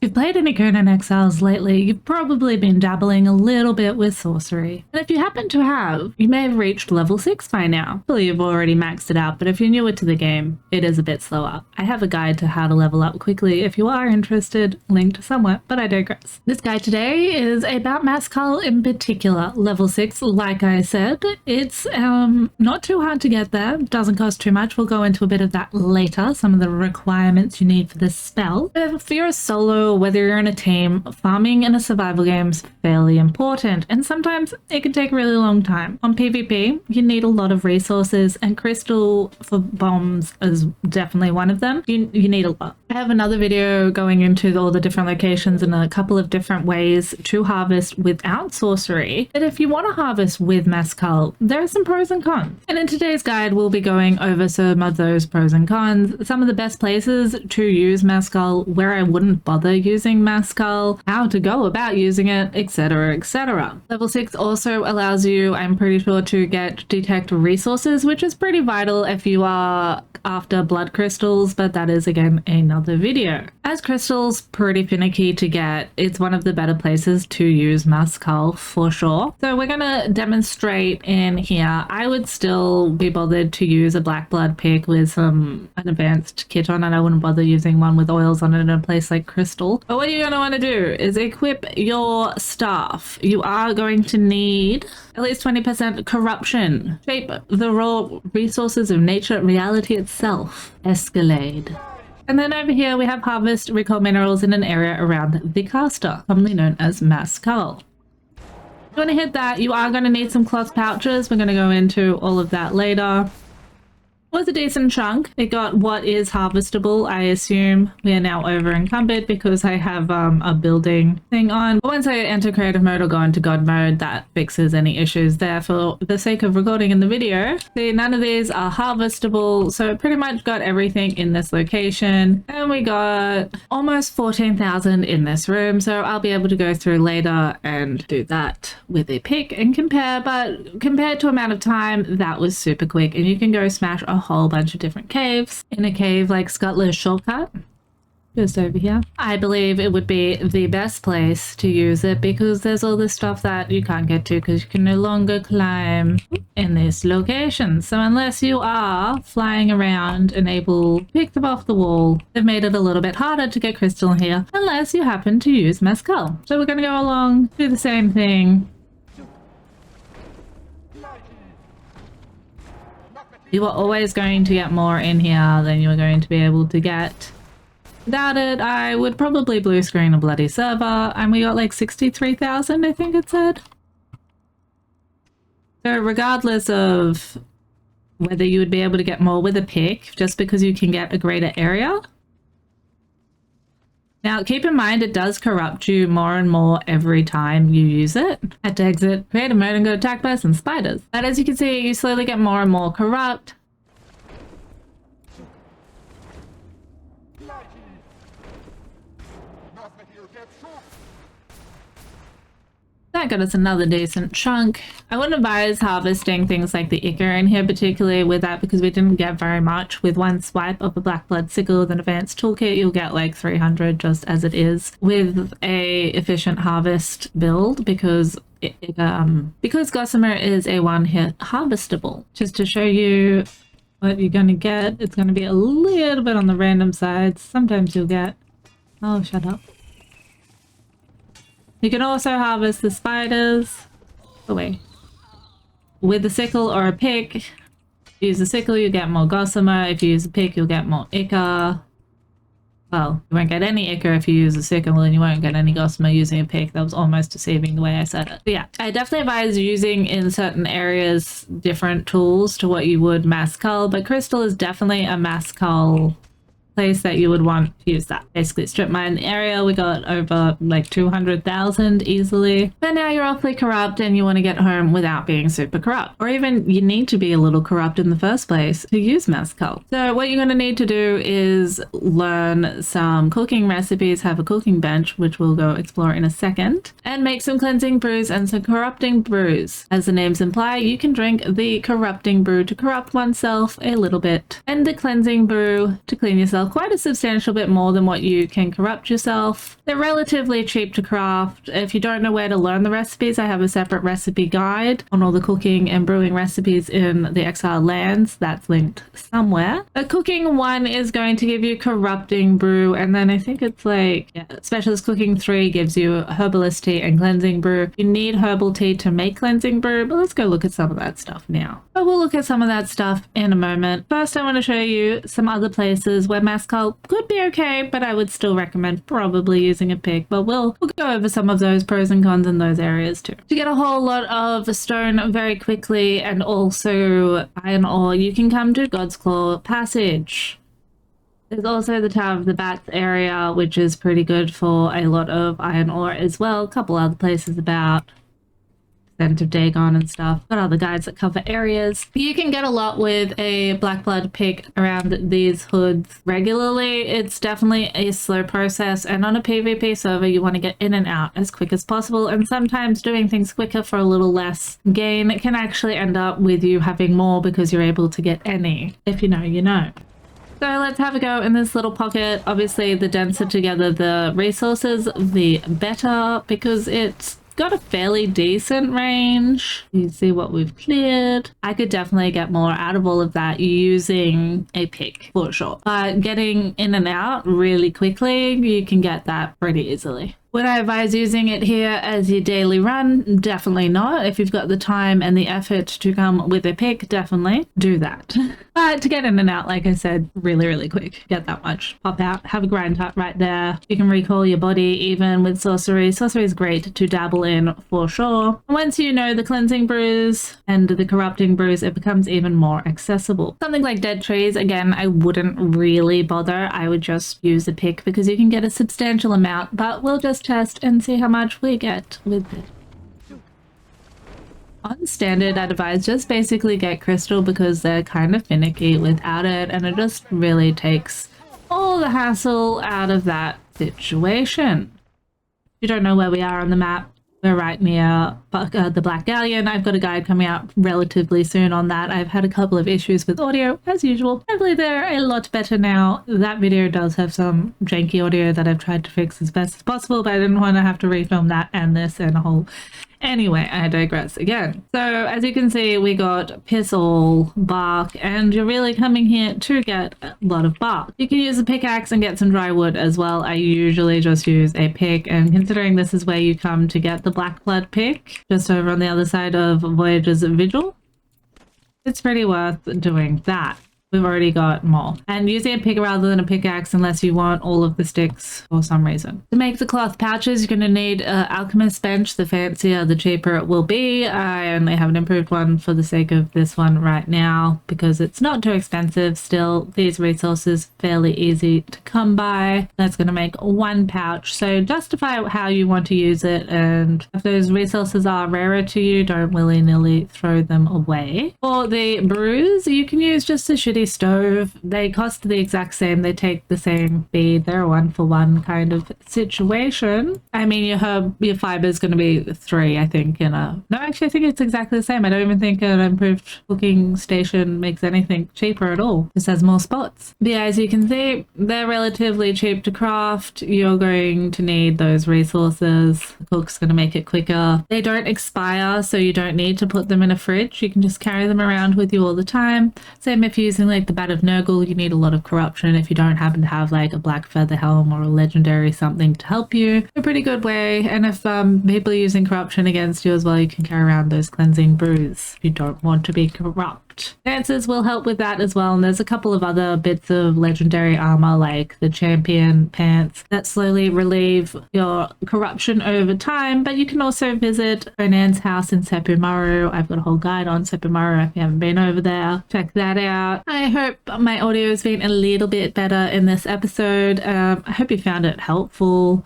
If you've played any Conan Exiles lately, you've probably been dabbling a little bit with Sorcery. And if you happen to have, you may have reached level 6 by now. Hopefully you've already maxed it out, but if you're newer to the game, it is a bit slower. I have a guide to how to level up quickly if you are interested, linked somewhere, but I digress. This guide today is about CULL in particular. Level 6, like I said, it's not too hard to get there, doesn't cost too much. We'll go into a bit of that later, some of the requirements you need for this spell. But if you're a solo, whether you're in a team, farming in a survival game is fairly important, and sometimes it can take a really long time. On PvP, you need a lot of resources, and crystal for bombs is definitely one of them. You need a lot. I have another video going into all the different locations and a couple of different ways to harvest without sorcery. But if you want to harvest with CULL, there are some pros and cons. And in today's guide, we'll be going over some of those pros and cons, some of the best places to use CULL, where I wouldn't bother using CULL, how to go about using it, etc, etc. Level 6 also allows you, I'm pretty sure, to detect resources, which is pretty vital if you are after blood crystals, but that is again another video. As crystals pretty finicky to get, it's one of the better places to use CULL for sure. So we're gonna demonstrate in here. I would still be bothered to use a black blood pick with an advanced kit on it. I wouldn't bother using one with oils on it in a place like crystal. But what you're gonna want to do is equip your staff. You are going to need at least 20% corruption. Shape the raw resources of nature, reality itself. Escalade. And then over here we have harvest recall minerals in an area around the caster, commonly known as CULL. If you want to hit that, you are going to need some cloth pouches. We're going to go into all of that later. It was a decent chunk. It got what is harvestable. I assume we are now over encumbered because I have a building thing on. But once I enter creative mode or go into god mode, that fixes any issues there. For the sake of recording in the video, see, none of these are harvestable, so it pretty much got everything in this location. And we got almost 14,000 in this room, so I'll be able to go through later and do that with a pick and compare. But compared to amount of time, that was super quick, and you can go smash a whole bunch of different caves. In a cave like Scuttler's Shortcut, just over here, I believe it would be the best place to use it because there's all this stuff that you can't get to because you can no longer climb in this location. So unless you are flying around and able to pick them off the wall, they've made it a little bit harder to get crystal here unless you happen to use CULL. So we're going to go along, do the same thing. You are always going to get more in here than you are going to be able to get without it. I would probably blue screen a bloody server, and we got like 63,000, I think it said. So regardless of whether you would be able to get more with a pick, just because you can get a greater area. Now, keep in mind, it does corrupt you more and more every time you use it. Had to exit creative mode and go attack bursts and spiders. But as you can see, you slowly get more and more corrupt. That got us another decent chunk. I wouldn't advise harvesting things like the ichor in here, particularly with that, because we didn't get very much. With one swipe of a black blood sickle with an advanced toolkit, you'll get like 300 just as it is with a efficient harvest build, because Gossamer is a one-hit harvestable. Just to show you what you're going to get, it's going to be a little bit on the random side. Sometimes you'll get... Oh, shut up. You can also harvest the spiders away with a sickle or a pick. If you use a sickle, you get more gossamer. If you use a pick, you'll get more ichor. Well, you won't get any ichor if you use a sickle, and you won't get any gossamer using a pick. That was almost deceiving the way I said it. But yeah, I definitely advise using in certain areas different tools to what you would CULL, but crystal is definitely a CULL place that you would want to use that. Basically strip mine the area. We got over like 200,000 easily. But now you're awfully corrupt and you want to get home without being super corrupt. Or even you need to be a little corrupt in the first place to use CULL. So what you're going to need to do is learn some cooking recipes, have a cooking bench, which we'll go explore in a second, and make some cleansing brews and some corrupting brews. As the names imply, you can drink the corrupting brew to corrupt oneself a little bit, and the cleansing brew to clean yourself quite a substantial bit more than what you can corrupt yourself. They're relatively cheap to craft. If you don't know where to learn the recipes, I have a separate recipe guide on all the cooking and brewing recipes in the Exiled lands. That's linked somewhere. A cooking one is going to give you corrupting brew, and then I think it's like specialist cooking 3 gives you herbalist tea and cleansing brew. You need herbal tea to make cleansing brew, but let's go look at some of that stuff now. But we'll look at some of that stuff in a moment. First, I want to show you some other places where mass cull could be okay, but I would still recommend probably using a pick. But we'll go over some of those pros and cons in those areas too. To get a whole lot of stone very quickly and also iron ore, you can come to God's Claw Passage. There's also the Tower of the Bats area, which is pretty good for a lot of iron ore as well. A couple other places about Descent of Dagon and stuff. Got other guides that cover areas. You can get a lot with a black blood pick around these hoods regularly. It's definitely a slow process, and on a PvP server you want to get in and out as quick as possible, and sometimes doing things quicker for a little less gain can actually end up with you having more because you're able to get any. If you know, you know. So let's have a go in this little pocket. Obviously the denser together the resources, the better, because it's got a fairly decent range. You see what we've cleared. I could definitely get more out of all of that using a pick for sure. But getting in and out really quickly, you can get that pretty easily. Would I advise using it here as your daily run? Definitely not. If you've got the time and the effort to come with a pick, definitely do that. But to get in and out, like I said, really, really quick. Get that much. Pop out, have a grind hut right there. You can recall your body even with sorcery. Sorcery is great to dabble in for sure. Once you know the cleansing brews and the corrupting brews, it becomes even more accessible. Something like dead trees, again, I wouldn't really bother. I would just use a pick because you can get a substantial amount, but we'll just test and see how much we get with it. On standard, I'd advise just basically get crystal because they're kind of finicky without it, and it just really takes all the hassle out of that situation. If you don't know where we are on the map, we're right near the Black Galleon. I've got a guide coming out relatively soon on that. I've had a couple of issues with audio, as usual. Hopefully they're a lot better now. That video does have some janky audio that I've tried to fix as best as possible, but I didn't want to have to refilm that and this and a whole... Anyway, I digress again. So as you can see, we got piss all bark, and you're really coming here to get a lot of bark. You can use a pickaxe and get some dry wood as well. I usually just use a pick, and considering this is where you come to get the black blood pick, just over on the other side of Voyager's Vigil, it's pretty worth doing that. We've already got more. And using a pick rather than a pickaxe unless you want all of the sticks for some reason. To make the cloth pouches, you're going to need an alchemist bench. The fancier, the cheaper it will be. I only have an improved one for the sake of this one right now because it's not too expensive. Still, these resources fairly easy to come by. That's going to make one pouch. So justify how you want to use it, and if those resources are rarer to you, don't willy-nilly throw them away. For the brews, you can use just a shitty stove. They cost the exact same. They take the same feed. They're a 1-for-1 kind of situation. I mean, your fiber is going to be 3, I think, in a... No, actually, I think it's exactly the same. I don't even think an improved cooking station makes anything cheaper at all. Just has more spots. But yeah, as you can see, they're relatively cheap to craft. You're going to need those resources. The cook's going to make it quicker. They don't expire, so you don't need to put them in a fridge. You can just carry them around with you all the time. Same if you're using like the Bat of Nurgle, you need a lot of corruption if you don't happen to have like a black feather helm or a legendary something to help you. A pretty good way. And if people are using corruption against you as well, you can carry around those cleansing brews if you don't want to be corrupt. Dancers will help with that as well, and there's a couple of other bits of legendary armor like the champion pants that slowly relieve your corruption over time. But you can also visit Conan's house in Sepumaru. I've got a whole guide on Sepumaru if you haven't been over there. Check that out. I hope my audio has been a little bit better in this episode. I hope you found it helpful.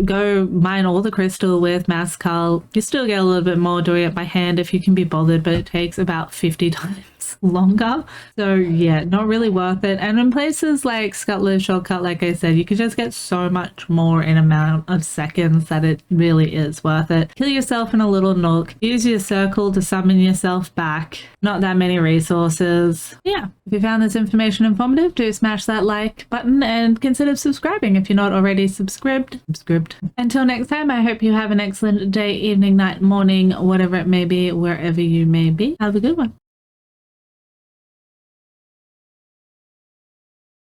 Go mine all the crystal with mass cull. You still get a little bit more doing it by hand if you can be bothered, but it takes about 50 times takes longer. So yeah, not really worth it. And in places like Scuttler's Shortcut, like I said, you could just get so much more in amount of seconds that it really is worth it. Kill yourself in a little nook, use your circle to summon yourself back. Not that many resources. Yeah, if you found this information informative, do smash that like button and consider subscribing if you're not already subscribed. Until next time, I hope you have an excellent day, evening, night, morning, whatever it may be, wherever you may be. Have a good one.